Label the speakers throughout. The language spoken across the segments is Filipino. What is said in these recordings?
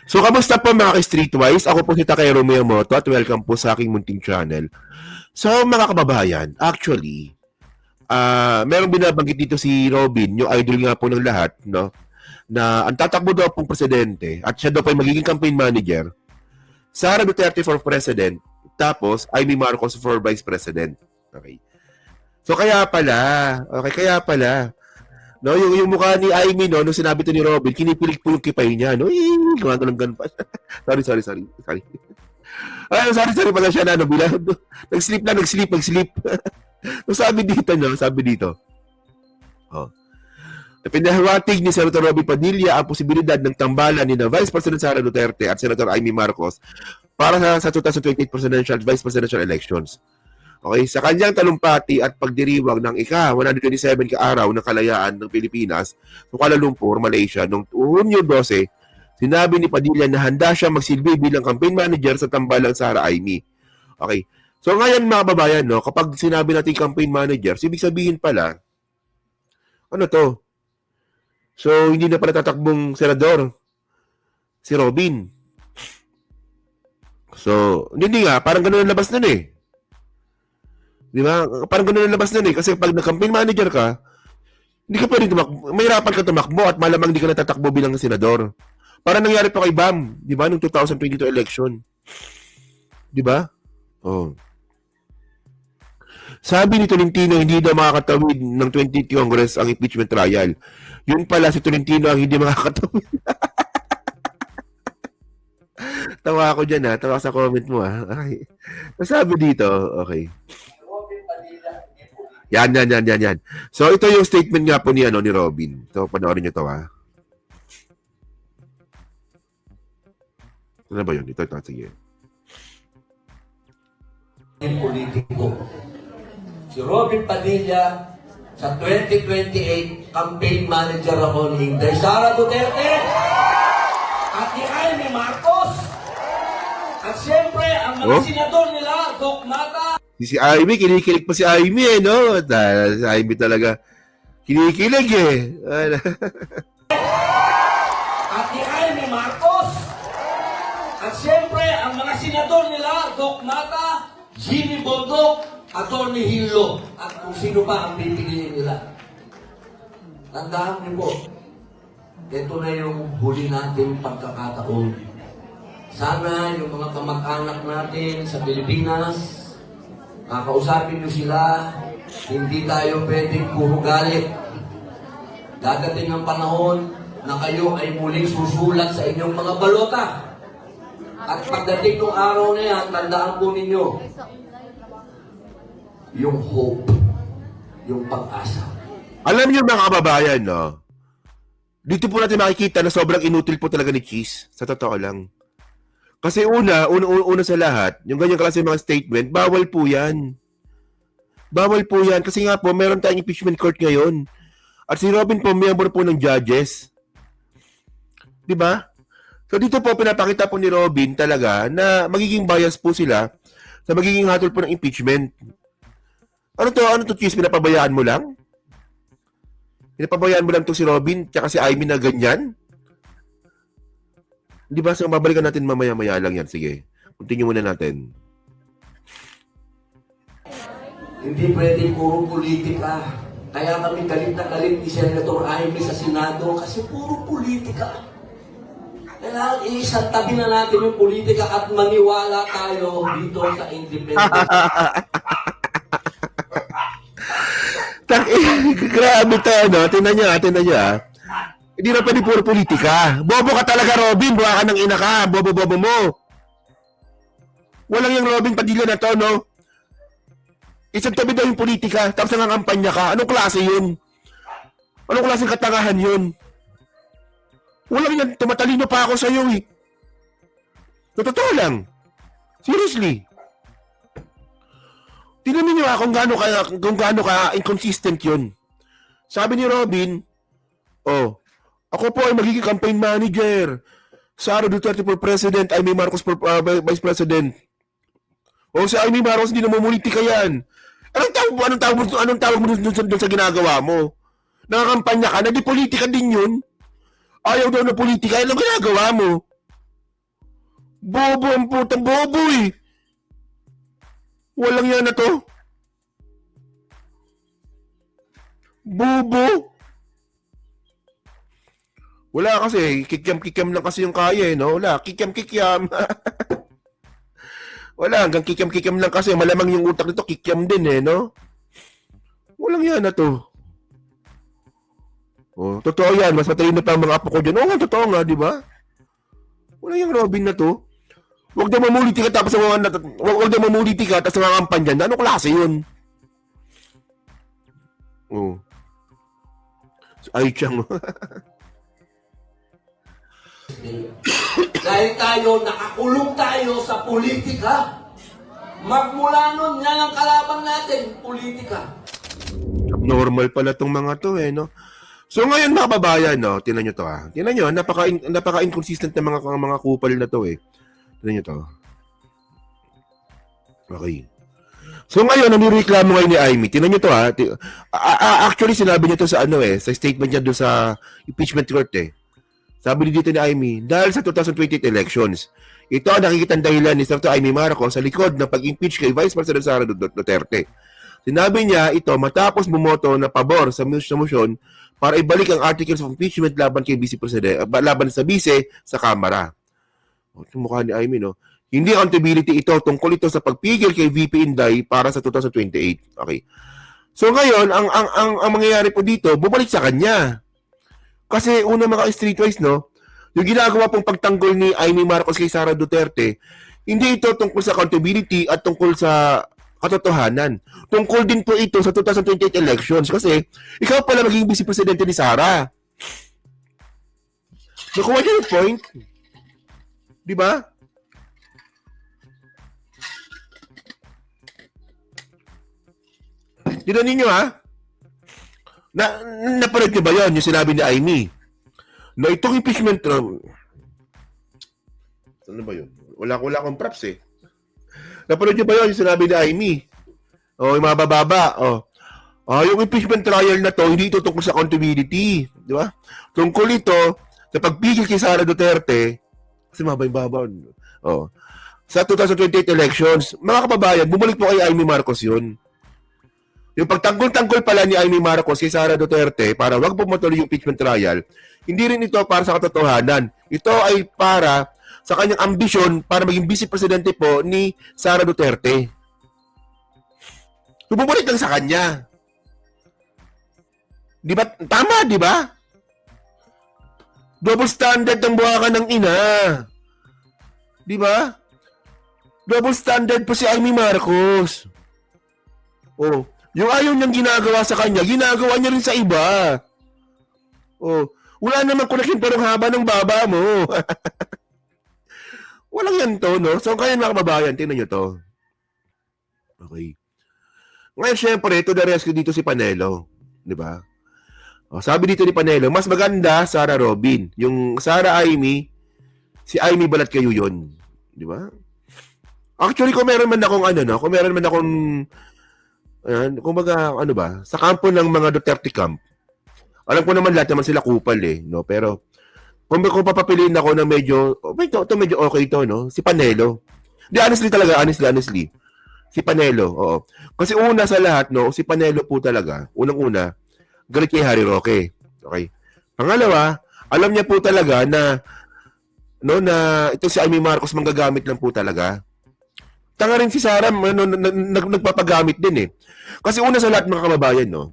Speaker 1: So, kamusta po mga ka-Streetwise? Ako po si Takero Miyamoto at welcome po sa aking munting channel. So, mga kababayan, actually, merong binabanggit dito si Robin, yung idol nga po ng lahat, no? Na ang tatakbo daw pong presidente at siya daw po ay magiging campaign manager, Sara Duterte for president, tapos Amy Marcos for vice president. Okay. So, kaya pala, no, yung mukha ni Amy, no, nung sinabi to ni Robin, kinipilig po yung kipay niya, no? Gumagano'n pa. sorry. Ay, sorry pala siya na, no, bilang, nag-sleep. So, sabi dito, oh, pinahawatig ni Senator Robin Padilla ang posibilidad ng tambalan ni na Vice President Sara Duterte at Senator Amy Marcos para sa 2028 presidential Vice Presidential elections. Okay, sa kanyang talumpati at pagdiriwang ng ika-127 ka-araw ng kalayaan ng Pilipinas sa Kuala Lumpur, Malaysia noong Hunyo 12, sinabi ni Padilla na handa siya magsilbi bilang campaign manager sa tambalang Sara Amy. Okay. So ngayon mga kababayan, no, kapag sinabi natin campaign manager, ibig sabihin pala, ano to? So hindi na pala tatakbong senador si Robin. So, hindi nga, parang ganun ang labas nun eh. Di ba? Parang ganun ang labas nun eh. Kasi pag na-campaign manager ka, hindi ka pwede tumakbo. Mahirapan ka tumakbo at malamang hindi ka natatakbo bilang senador. Parang nangyari pa kay Bam, di ba, noong 2022 election. Di ba? Oh. Sabi ni Tolentino, hindi daw makakatawid ng 20th Congress ang impeachment trial. Yun pala si Tolentino ang hindi makakatawid. Tawa ako dyan ha. Tawa sa comment mo ha. Okay. Sabi dito, okay. Yan. So, ito yung statement nga po ni Robin. So, panoorin nyo to ha. Ano ba yun? Ito. Sige.
Speaker 2: Politiko. Si Robin Padilla, sa 2028, campaign manager ako ni Inday Sara Duterte at ni Amy Marcos. At siyempre, ang mga senador nila, Doc Mata.
Speaker 1: Si Amy, kinikilig pa si Amy eh, no? Si Amy talaga, kinikilig eh.
Speaker 2: At ni Amy Marcos. At siyempre, ang mga senador nila, Doc Mata, Jimmy Bondok, Atty. Hillo, at kung sino pa ang pipiliin nila. Tandaan niyo po, ito na yung huli nating pagkakataon. Sana yung mga kamag-anak natin sa Pilipinas, kakausapin niyo sila, hindi tayo pwedeng puro galit. Dadating ang panahon na kayo ay muling susulat sa inyong mga balota. At pagdating ng araw na yan, tandaan po ninyo, yung hope, yung pag-asa.
Speaker 1: Alam niyo mga kababayan, no? Dito po natin makikita na sobrang inutil po talaga ni Cheese. Sa totoo lang. Kasi una sa lahat, yung ganyang klase mga statement, bawal po yan. Bawal po yan. Kasi nga po, meron tayong impeachment court ngayon. At si Robin po, member po ng judges. Di ba? So dito po, pinapakita po ni Robin talaga na magiging bias po sila sa magiging hatol po ng impeachment. Ano to, Cheese? Pinapabayaan mo lang? Pinapabayaan mo lang to si Robin tsaka si Amy na ganyan? Di ba? So, babalikan natin mamaya-maya lang yan. Sige. Continue muna natin.
Speaker 2: Hindi pwede puro politika. Kaya kami galit na galit ni Senator Amy sa Senado kasi puro politika. Kailangan isang tabi na natin yung politika at maniwala tayo dito sa independent.
Speaker 1: Grabe to, no? Tingnan niya. Hindi na pwede puro politika. Bobo ka talaga, Robin. Buha ka ng ina ka. Bobo mo. Walang yung Robin Padilla na to, no? Isang tabi daw yung politika. Tapos nangangampanya ka. Anong klase yun? Anong klaseng katangahan yun? Walang yan. Tumatalino pa ako sa'yo, eh. Totoo lang. Seriously. Tingnan niyo kung gaano ka inconsistent yun. Sabi ni Robin, ako po ay magiging campaign manager. Sara Duterte for president, Amy Marcos for vice president. Si Amy Marcos, hindi na mamulitika yan. Anong tawag mo dun sa ginagawa mo? Nakakampanya ka, na di politika din yun. Ayaw daw na politika, anong ginagawa mo? Bobo ang putang bobo eh. Walang yan na to. Bobo. Wala kasi, kikiam-kikiam lang kasi yung kaya eh, no? Wala, kikiam-kikiam. Wala, hanggang kikiam-kikiam lang kasi, malamang yung utak nito, kikiam din eh, no? Walang yan na to. Oh, totoo yan, mas matalino pa ang mga apo ko dyan. Oo nga, totoo nga, di ba? Walang yung Robin na to. Huwag daw mamuliti ka tapos huwag daw mamuliti ka tapos mga kampan dyan. Anong klase yun? Oh. Ay, tiyang.
Speaker 2: Dahil tayo, nakakulong tayo sa politika. Magmula nun, yan ang kalaban natin, politika.
Speaker 1: Abnormal pala tong mga to eh, no? So ngayon mga kababayan, no, tingnan nyo to ah. Tingnan nyo, napaka-inconsistent ng mga kupal na to eh. Tingnan nyo to. Okay. So ngayon, nanireklamo ngayon ni Amy. Tingnan nyo to ah. Actually, sinabi niya to sa ano eh, sa statement niya doon sa impeachment court eh. Sabi dito ni Amy, dahil sa 2028 elections, ito ang nakikitang dahilan ni Senator Amy Marcos sa likod ng pag-impeach kay Vice President Sara Duterte. Sinabi niya ito matapos bumoto na pabor sa motion para ibalik ang articles of impeachment laban kay Vice President, laban sa Vice sa Kamara. Yung mukha ni Amy, no? Hindi accountability ito, tungkol ito sa pagpigil kay VP Inday para sa 2028. Okay. So ngayon, ang mangyayari po dito, bumalik sa kanya. Kasi una mga streetwise, no? Yung ginagawa pong pagtanggol ni Amy Marcos kay Sara Duterte, hindi ito tungkol sa accountability at tungkol sa katotohanan. Tungkol din po ito sa 2028 elections kasi ikaw pala maging vice presidente ni Sara. Nakuha niyo yung point? Di ba? Tignan ninyo ha? Napanood niyo ba yun? Yung sinabi ni Amy na itong impeachment ano ba yun? Wala akong props eh. Napanood niyo ba yun? Yung sinabi ni Amy? O, yung mga bababa. Yung impeachment trial na to, hindi ito tungkol sa accountability. Di ba? Tungkol ito sa pagpigil kay Sara Duterte kasi mababa. Sa 2028 elections, mga kababayan, bumalik po kay Amy Marcos yun. Yung pagtanggol-tanggol pala ni Amy Marcos kay Sara Duterte para wag po matuloy yung impeachment trial, hindi rin ito para sa katotohanan. Ito ay para sa kanyang ambisyon para maging vice presidente po ni Sara Duterte. Bumalik lang sa kanya. Di ba? Tama, di ba? Double standard ang buhakan ng ina. Di ba? Double standard po si Amy Marcos. Yung ayaw niyang ginagawa sa kanya, ginagawa niya rin sa iba. Wala naman connection pero haba ng baba mo. Walang yan to, no? So, kaya mga kababayan, tingnan nyo to. Okay. Ngayon, syempre, to the rescue dito si Panelo. Di ba? Sabi dito ni Panelo, mas maganda Sara Robin. Yung Sara Amy, si Amy balat kayo yun. Di ba? Actually, kung meron man akong kumbaga, sa kampo ng mga Duterte camp, alam ko naman lahat naman sila kupal eh, no? Pero, kung papapiliin ako na medyo okay to, no? Si Panelo. Honestly. Si Panelo, oo. Kasi una sa lahat, no? Si Panelo po talaga, unang-una, galit kay Harry Roque. Okay? Pangalawa, alam niya po talaga na, no, na ito si Amy Marcos manggagamit lang po talaga. Tanga rin si Sara, nagpapagamit din eh. Kasi una sa lahat mga kababayan, no?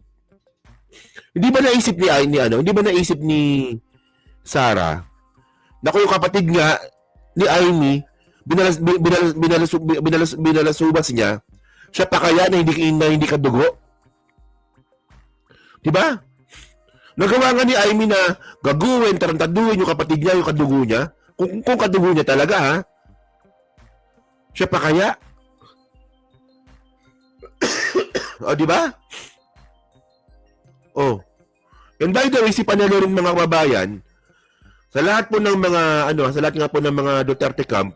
Speaker 1: Hindi ba naisip ni Sara na kung yung kapatid nga ni Amy binalasubas niya, siya pa kaya na hindi ka dugo? Diba? Nagawa nga ni Amy na gaguhin, tarantaduhin yung kapatid niya, yung kadugo niya. Kung kadugo niya talaga, ha? Siya pa kaya? Diba? And by the way, si Panelo rin mga kababayan, sa lahat nga po ng mga Duterte camp,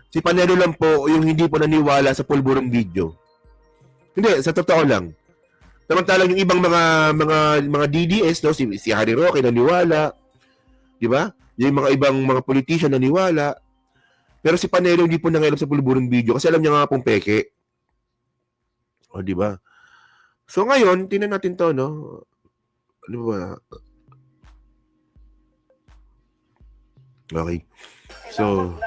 Speaker 1: si Panelo lang po yung hindi po naniwala sa pulburong video. Hindi, sa totoo lang. Samantalang yung ibang mga DDS, no, si Harry Roque naniwala, di ba? Yung mga ibang mga politician naniwala. Pero si Panelo hindi po nangialam sa pulburon video kasi alam niya nga pong peke. O, di ba? So ngayon, tingnan natin to, no? Ano ba? Okay. So,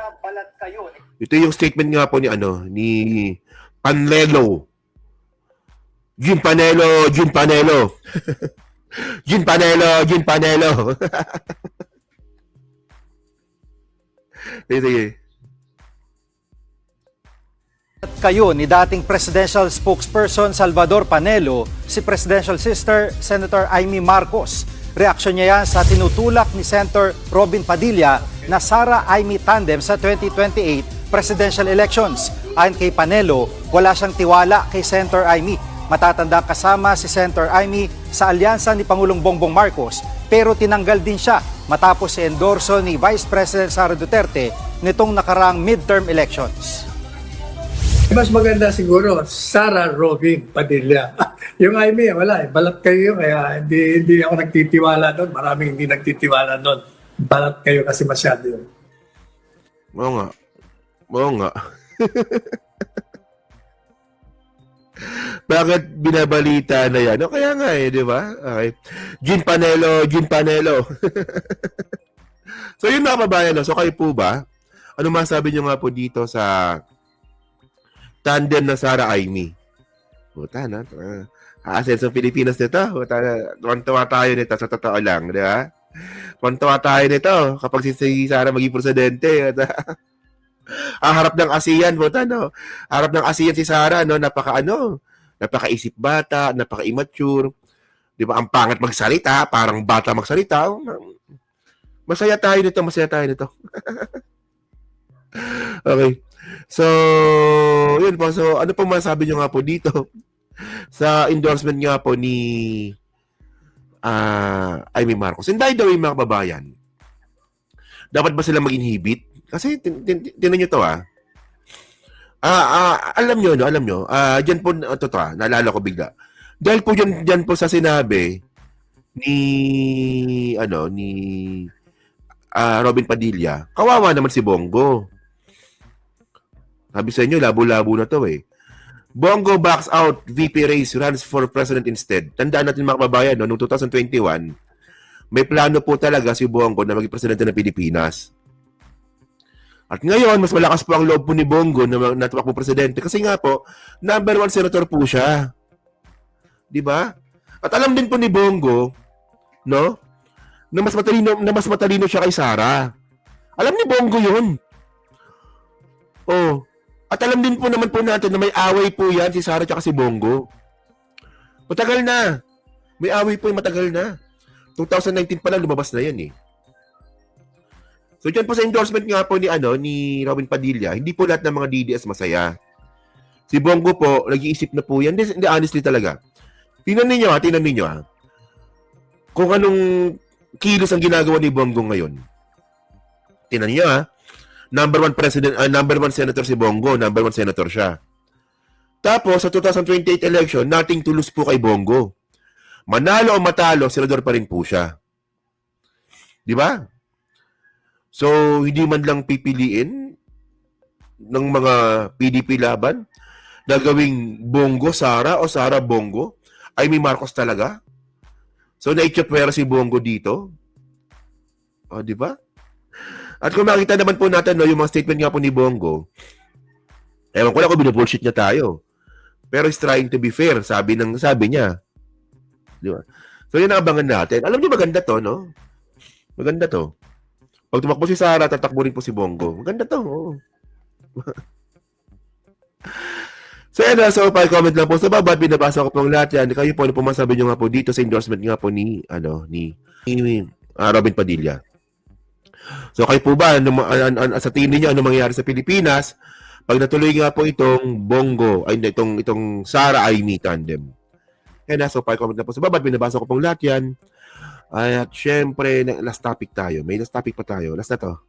Speaker 1: ito yung statement nga po ni ni Panelo. Jun Panelo, Jun Panelo. Jun Panelo, Jun Panelo. Sige.
Speaker 3: At kayo ni dating Presidential Spokesperson Salvador Panelo, si Presidential Sister Senator Amy Marcos. Reaksyon niya yan sa tinutulak ni Senator Robin Padilla na Sara-Amy tandem sa 2028 presidential elections. Ayon kay Panelo, wala siyang tiwala kay Senator Amy. Matatandang kasama si Senator Amy sa alyansa ni Pangulong Bongbong Marcos, pero tinanggal din siya matapos i-endorso ni Vice President Sara Duterte nitong nakaraang midterm elections.
Speaker 4: Mas maganda siguro, Sara Robin Padilla. Yung Amy, wala eh. Balat kayo, kaya hindi ako nagtitiwala doon. Maraming hindi nagtitiwala doon. Balat kayo kasi masyado yun.
Speaker 1: Oo nga. Oo nga. Bakit binabalita na yan? O kaya nga eh, di ba? Okay. Jun Panelo, Jun Panelo. So yun mga kababayan, no? So kayo po ba? Ano masabi nyo nga po dito sa tandem na Sara Amy? Puta na. Aasenso Pilipinas nito. Puta na. Tuwan-tuwa tayo nito sa totoo lang. Di ba? Tuwan-tuwa tayo nito kapag si Sara maging presidente. Harap ng ASEAN, puta no. Harap ng ASEAN si Sara, no, napakaisip bata, napaka-immature. 'Di ba? Ang pangit magsalita, parang bata magsalita. Masaya tayo nito, masaya tayo nito. Okay. So, yun po. So, ano pong masabi nyo nga po dito sa endorsement nga po ni Amy Marcos? And by the way, mga kababayan, dapat ba sila mag-inhibit? Kasi, tinan nyo to alam nyo, dyan po, naalala ko bigla. Dahil po dyan po sa sinabi ni Robin Padilla, kawawa naman si Bongo. Sabi sa inyo, labo-labo na to eh. Bongo backs out, VP race, runs for president instead. Tandaan natin mga kababayan, no, noong 2021, may plano po talaga si Bongo na maging presidente ng Pilipinas. At ngayon, mas malakas po ang loob po ni Bongo na tumakbo presidente kasi nga po, number 1 senator po siya. Di ba? At alam din po ni Bongo, no, na mas matalino siya kay Sara. Alam ni Bongo 'yun. Oh. At alam din po naman po natin na may away po yan si Sara at si Bongo. Matagal na. May away po yung matagal na. 2019 pa lang lumabas na yan eh. So dyan po sa endorsement nga po ni Robin Padilla, hindi po lahat ng mga DDS masaya. Si Bongo po, nag-iisip na po yan. Hindi, honestly talaga. Tingnan ninyo kung anong kilos ang ginagawa ni Bongo ngayon. Tingnan niyo Number 1 president, number 1 senator si Bongo, number 1 senator siya. Tapos sa 2028 election, nothing to lose po kay Bongo. Manalo o matalo, senador pa rin po siya. Di ba? So, hindi man lang pipiliin ng mga PDP laban na gawing Bongo Sara o Sara Bongo. Amy Marcos talaga. So, naitsapwera si Bongo dito. O, di ba? At kung makita naman po natin, no, yung mga statement nga po ni Bongo, ewan ko lang kung binubullshit niya tayo. Pero he's trying to be fair, sabi niya. Di ba? So, yun ang abangan natin. Alam niyo, maganda to, no? Maganda to. Pag tumakbo si Sara, tatakbo rin po si Bongo. Maganda to, oh. So, yan na. So, pa-comment lang po sa baba at binabasa ko pong lahat yan. Kayo po, ano po masabi nyo nga po dito sa endorsement nga po ni Robin Padilla. So, kayo po ba, sa tingin niyo ano mangyayari sa Pilipinas pag natuloy nga po itong Sara Amy tandem? Yan na. So, pa-comment lang po sa baba at binabasa ko pong lahat yan. At syempre, last topic tayo. May last topic pa tayo. Last na to.